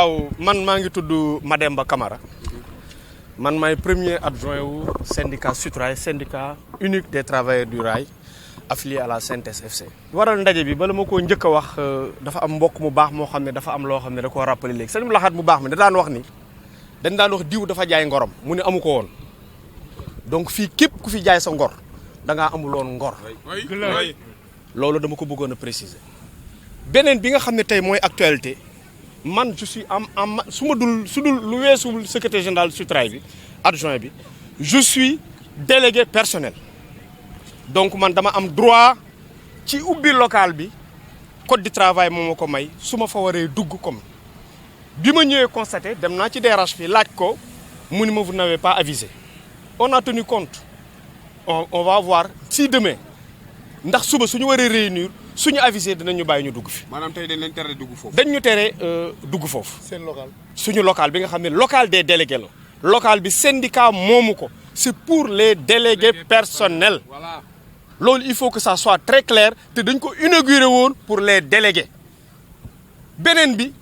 waaw man maa ngi tudd Mademba Camara man maay premier adjoint wu syndicat SUTRAI syndicat unique des travailleurs du rail affilié à la CNTS FC. waral ndaje bi bala ma koo njëkk a wax dafa am mbokk mu baax moo xam ne dafa am loo xam ne da koo rappelé léegi sëñ Laxat mu baax mi da daan wax ni dañ daan wax diw dafa jaay ngorom mu ne amu ko woon donc fii képp ku fi jaay sa ngor da ngaa amuloon ngor loolu dama ko bëggoon a préciser. beneen bi nga xam ne tey mooy actualité man je suis su dul lu weesul secrétaire général SUTRAI bi adjoint bi je suis délégué personnel donc man dama am droit ci ubbi local bi code du travail moo ma ko may su ma fa waree dugg comme bi ma ñëwee constaté dem naa ci DRH bi laaj ko mu ni ma vous n'avez pas avisé on a tenu compte on va voir si demain ndax suba suñu waree réunir suñu avisé dinañu bàyyi ñu dugg fi. maanaam tey dañ leen tere dugg foofu. dañ ñu tere dugg foofu. seen local. suñu local bi nga xam ne local des délégués la. local bi syndicat moomu ko. c'est pour les délégués personnels. voilà loolu il faut que ça soit très clair te dañ ko inauguré woon pour les délégués. beneen bi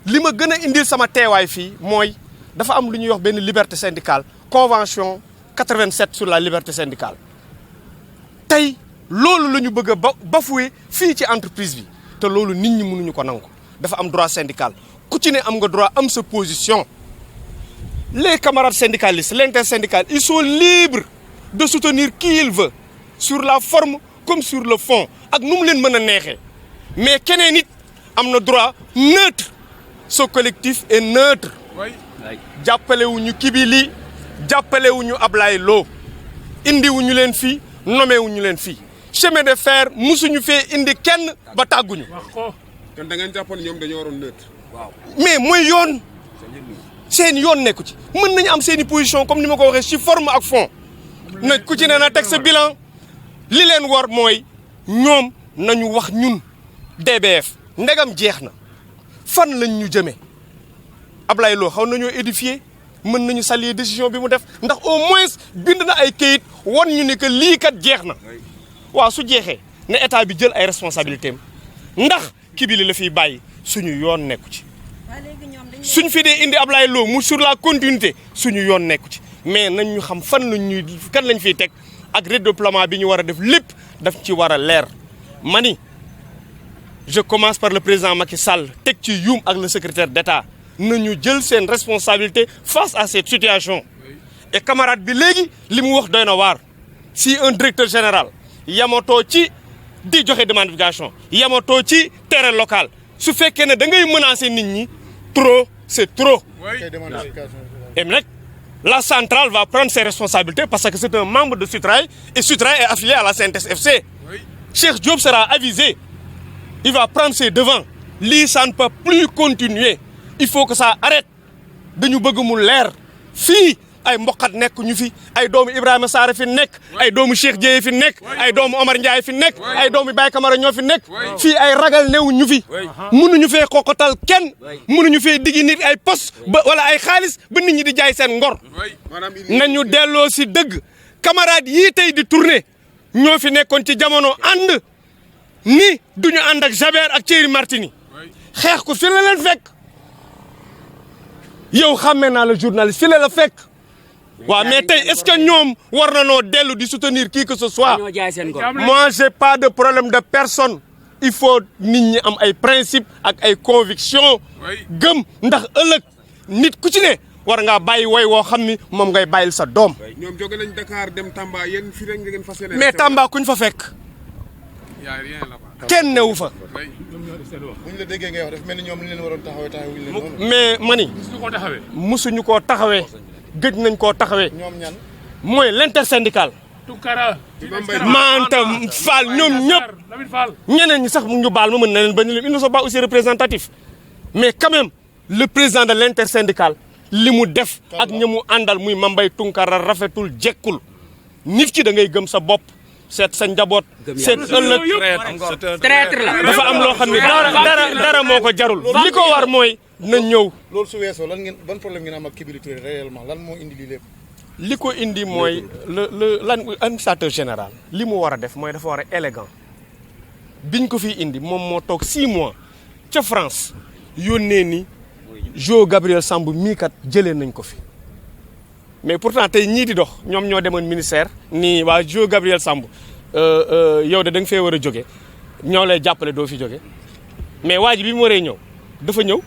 li ma gën a indil sama teewaay fii mooy dafa am lu ñuy wax benn liberté syndicale convention 87 sur la liberté syndicale tey. loolu la ñu bëgg a bafouer fii ci entreprise bi te loolu nit ñi mënuñu ko nangu dafa am droit syndical ku ci ne am nga droit am sa position les camarades syndicalistes l'intersyndical ils sont libres de soutenir qui il veut sur la forme comme sur le fond ak nu mu leen mën a neexee mais keneen it am na droit neutre ce collectif est neutre jàppalewuñu Kibili jàppalewuñu Ablaye Lo indiwuñu leen fii nomewuñu leen fii chemin de fer musuñu fee indi kenn ba tàgguñu. kon da ngeen jàppoon ñoom dañoo waroon neutre. waaw mais mooy yoon seen yoon nekku ci mën nañu am seen i position comme ni ma ko waxee ci forme ak fond na ku ci ne na teg sa bilan li leen war mooy ñoom nañu wax ñun DBF ndegam jeex na fan lañ ñu jëmee Ablaye Lo xaw nañoo édifier mën nañu saluer décision bi mu def ndax au moins bind na ay kayit won ñu ni que lii kat jeex na. waaw su jeexee ne état bi jël ay responsabilités am ndax Kibili la fiy bàyyi suñu yoon nekku ci suñ fi dee indi Ablaye Lo mu sur la continuité suñu yoon nekku ci mais nañ ñu xam fan lañ ñuy kan lañ fiy teg ak redéploiement bi ñu war a def lépp daf ci war a leer mani je commence par le président Macky Sall teg ci Youm ak le secrétaire d'État nañu jël seen responsabilité face à cette situation et camarade bi léegi li mu wax doy na waar si un directeur général yamatoo ci di joxe demande yamatoo ci terrain local su fekkee ne da ngay menacer nit ñi trop c'est trop. et nag la centrale va prendre ses responsabilités parce que c'est un membre de SUTRAI et SUTRAI est affilié à la CNTS FC. Cheikh Diop sera avisé il va prendre ses devants lii ça ne peut plus continuer il faut que ça arrête dañu bëgg mu leer fii. ay mboqat nekk ñu fi ay doomu Ibrahima Sarr fi nekk ay doomu Cheikh Dieye fi nekk ay doomu Omar Ndiaye fi nekk ay doomu Baye Camara ñoo fi nekk fii ay ragal new ñu fi mënuñu fee xoqatal kenn mënuñu fee diggi nit ay poste ba wala ay xaalis ba nit ñi di jaay seen ngor nañu delloo si dëgg camarades yii tey di tourner ñoo fi nekkoon ci jamono ànd ni duñu ànd ak Jaber ak Thierry Martini xeex ko fi la leen fekk yow xàmmee naa la journaliste fi la fekk waaw mais tey est-ce que ñoom war na noo dellu di soutenir qui que ce soit moi j'ai pas de problème de personne il faut nit ñi am ay principe ak ay conviction gëm ndax ëllëg nit ku ci ne war ngaa bàyyi woy woo xam ni moom ngay bàyyil sa doom. ñoom jóge nañ Dakar dem Tamba yéen fii rek ngeen fas yéene mais Tamba kuñ fa fekk kenn newu fa. buñ la déggee ngay wax dafa mel ni ñoom li leen waroon taxawee leen noonu. mais mani musuñu koo taxawee gëj nañ koo taxawee. ñoom ñan mooy l'intersyndical. Manta Fall ñoom ñëpp ñeneen ñi sax mu ñu baal ma mën na leen ba ñu leen ils ne sont pas aussi représentatifs mais quand même le président de l'intersyndical li mu def ak ña mu àndal muy Mambay Tunkara rafetul jekkul nit ki da ngay gëm sa bopp seet sa njaboot seet ëllëg traître la dafa am loo xam ne dara moo ko jarul li ko war mooy na ñëw. loolu su weesoo lan ngeen ban problème ngeen am ak Kibili Touré réellement lan moo indi lii lépp. li ko indi mooy l'administrateur général li mu war a def mooy dafa war a élégant biñ ko fi indi moom moo toog 6 mois ca France yónnee ni Jo Gabriel Samb mii kat jëlee nañ ko fi mais pourtant tey ñii di dox ñoom ñoo demoon ministère nii waa Jo Gabriel Samb yow de da nga fee war a jóge ñoo lay jàppale doo fi jóge mais waa ji bi mu waree ñëw dafa ñëw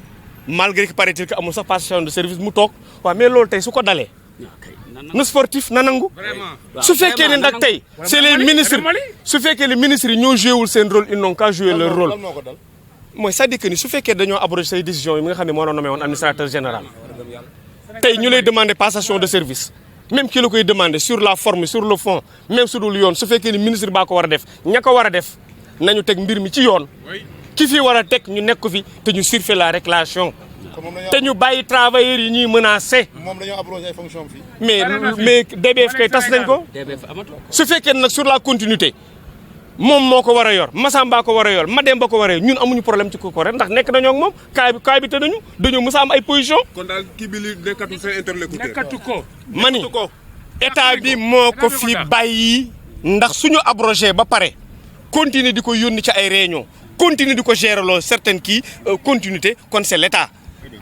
malgré que paraît-il que amul sax passation de service mu toog waaw mais loolu tey su ko dalee na sportif na nangu su fekkee ne nag tey c'est les ministres su fekkee les ministres yi ñoo joué wul seen rôle ils n'ont qu'à jouer leur rôle mooy c'est-à-dire que ni su fekkee dañoo abrogé say décisions yi mi nga xam ne moo doon nommé woon administrateur général tey ñu lay demander passation de service même ki la koy demander sur la forme sur le fond même su dul yoon su fekkee ni ministre baa ko war a def ña ko war a def nañu teg mbir mi ci yoon ki fi war a teg ñu nekk fi te ñu surfer la réclamation te ñu bàyyi travailleurs yi ñuy menacé. moom dañoo abrogé ay fonctions fii. mais DBF kay tas nañ ko. su fekkee nag sur la continuité moom moo ko war a yor Massamba ko war a yor Mademba ko war a yor ñun amuñu problème ci ko rek ndax nekk nañoo ak moom kaay bi te dañoo mës a am ay position. kon daal kii bi li nekkatu seen interlocuteur. nekkatu ko. mani état bi moo ko fi bàyyi ndax suñu abrogé ba pare continuer di ko yónni ci ay réunion continuer di ko gérer loo certaines kii continuité kon c'est l'état.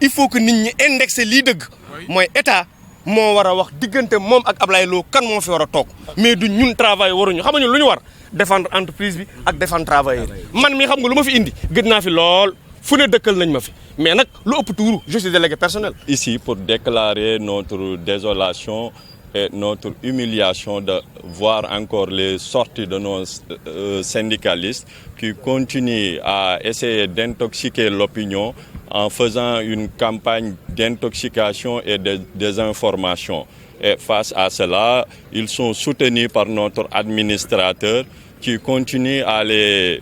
il faut que nit ñi indexé lii dëgg mooy état moo war a wax diggante moom ak Ablaye Lo kan moo fi war a toog mais du ñun travail waruñu xam nga ñun lu ñu war défendre entreprise bi ak défendre travailleur man mii xam nga lu ma fi indi gëj naa fi lool fu ne dëkkal nañ ma fi mais nag lu ëpp tuuru je suis délégué personnel. Ici pour déclarer notre désolation et notre humiliation de voir encore les sorties de nos syndicalistes qui continuent à essayer d'intoxiquer l'opinion en faisant une campagne d'intoxication et de désinformation. Et face à cela, ils sont soutenus par notre administrateur qui continue à les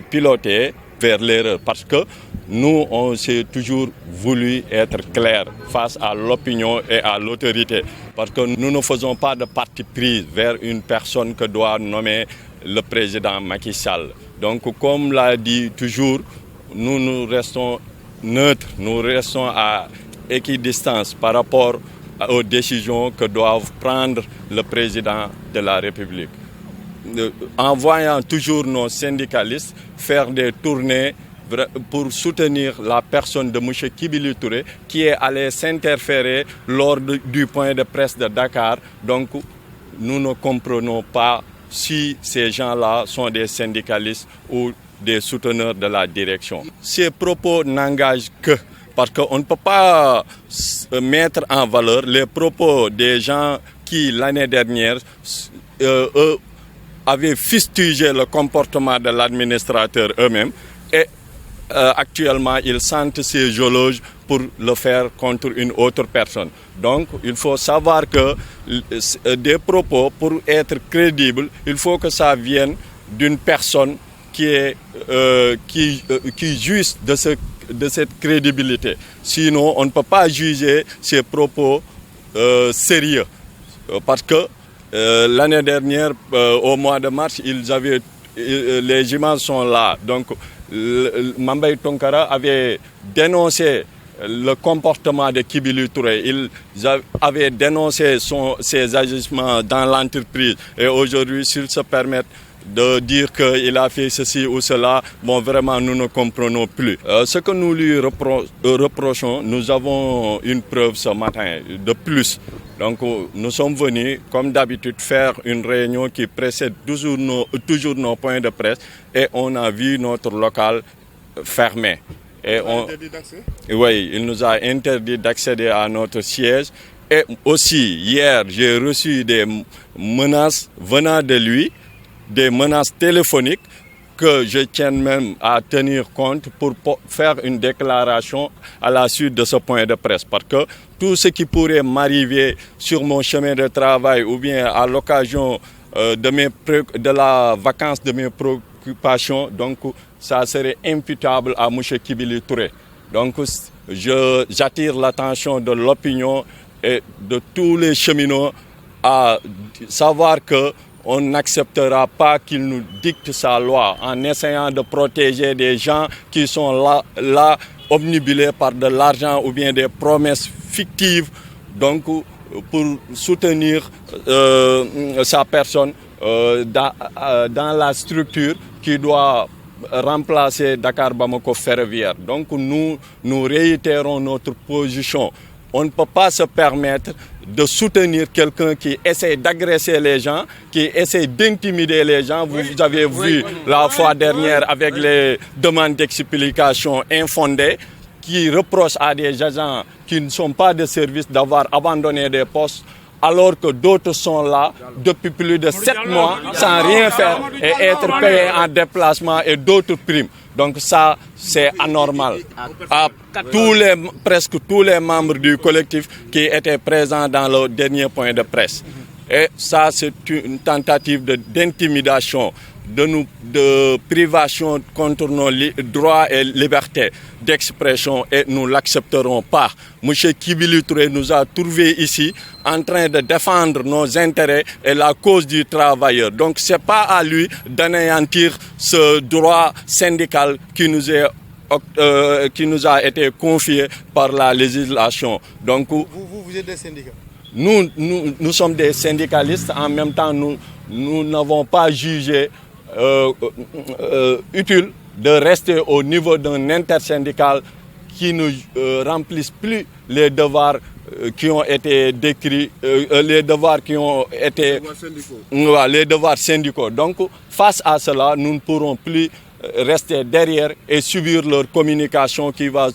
piloter vers l'erreur. Parce que nous, on s'est toujours voulu être clair face à l'opinion et à l'autorité. Parce que nous ne faisons pas de parti pris vers une personne que doit nommer le président Macky Sall. Donc, comme l'a dit toujours, nous restons neutres, nous restons à équidistance par rapport aux décisions que doivent prendre le président de la République. En voyant toujours nos syndicalistes faire des tournées pour soutenir la personne de M. Kibili Touré qui est allé s'interférer lors du point de presse de Dakar. Donc, nous ne comprenons pas si ces gens-là sont des syndicalistes ou des souteneurs de la direction. Ces propos n'engagent que parce qu'on ne peut pas mettre en valeur les propos des gens qui, l'année dernière, avaient fustigé le comportement de l'administrateur eux-mêmes et actuellement, ils sentent ces éloges pour le faire contre une autre personne. Donc, il faut savoir que des propos, pour être crédibles, il faut que ça vienne d'une personne qui jouisse de cette crédibilité. Sinon, on ne peut pas juger ces propos sérieux. Parce que l'année dernière, au mois de mars, les images sont là. Donc, Mambay Tonkara avait dénoncé le comportement de Kibili Touré. Il avait dénoncé ses agissements dans l'entreprise. Et aujourd'hui, s'ils se permettent de dire qu'il a fait ceci ou cela, bon, vraiment, nous ne comprenons plus. Ce que nous lui reprochons, nous avons une preuve ce matin de plus. Donc, nous sommes venus, comme d'habitude, faire une réunion qui précède toujours nos points de presse et on a vu notre local fermé. Et oui, il nous a interdit d'accéder à notre siège. Et aussi, hier, j'ai reçu des menaces venant de lui, des menaces téléphoniques que je tiens même à tenir compte pour faire une déclaration à la suite de ce point de presse. Parce que tout ce qui pourrait m'arriver sur mon chemin de travail ou bien à l'occasion de la vacance de mes préoccupations, donc ça serait imputable à M. Kibili Touré. Donc j'attire l'attention de l'opinion et de tous les cheminots à savoir que on n'acceptera pas qu'il nous dicte sa loi en essayant de protéger des gens qui sont là obnubilés par de l'argent ou bien des promesses fictives, donc pour soutenir sa personne dans la structure qui doit remplacer Dakar Bamako Ferroviaire. Donc nous réitérons notre position. On ne peut pas se permettre de soutenir quelqu'un qui essaie d'agresser les gens, qui essaie d'intimider les gens. Vous avez vu la fois dernière avec les demandes d'explication infondées, qui reprochent à des agents qui ne sont pas de service d'avoir abandonné des postes, alors que d'autres sont là depuis plus de 7 mois sans rien faire et être payés en déplacement et d'autres primes. Donc ça, c'est anormal. À presque tous les membres du collectif qui étaient présents dans le dernier point de presse. Et ça, c'est une tentative d'intimidation, de privation contre nos droits et libertés d'expression, et nous ne l'accepterons pas. M. Kibili Touré nous a trouvés ici en train de défendre nos intérêts et la cause du travailleur. Donc ce n'est pas à lui d'anéantir ce droit syndical qui nous a été confié par la législation. Donc, vous êtes des syndicats? Nous sommes des syndicalistes. En même temps, nous n'avons pas jugé utile de rester au niveau d'un intersyndical qui ne remplisse plus les devoirs qui ont été décrits, les devoirs qui ont été... les devoirs syndicaux. Donc, face à cela, nous ne pourrons plus rester derrière et subir leur communication qui va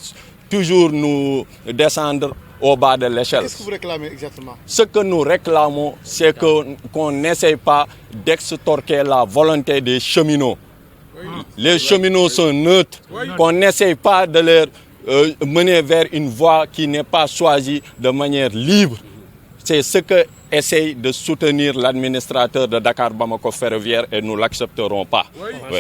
toujours nous descendre au bas de l'échelle. Qu'est-ce que vous réclamez exactement? Ce que nous réclamons, c'est qu'on n'essaye pas d'extorquer la volonté des cheminots. Les cheminots sont neutres, qu'on n'essaye pas de les mener vers une voie qui n'est pas choisie de manière libre. C'est ce que essaye de soutenir l'administrateur de Dakar Bamako Ferroviaire et nous ne l'accepterons pas. Oui.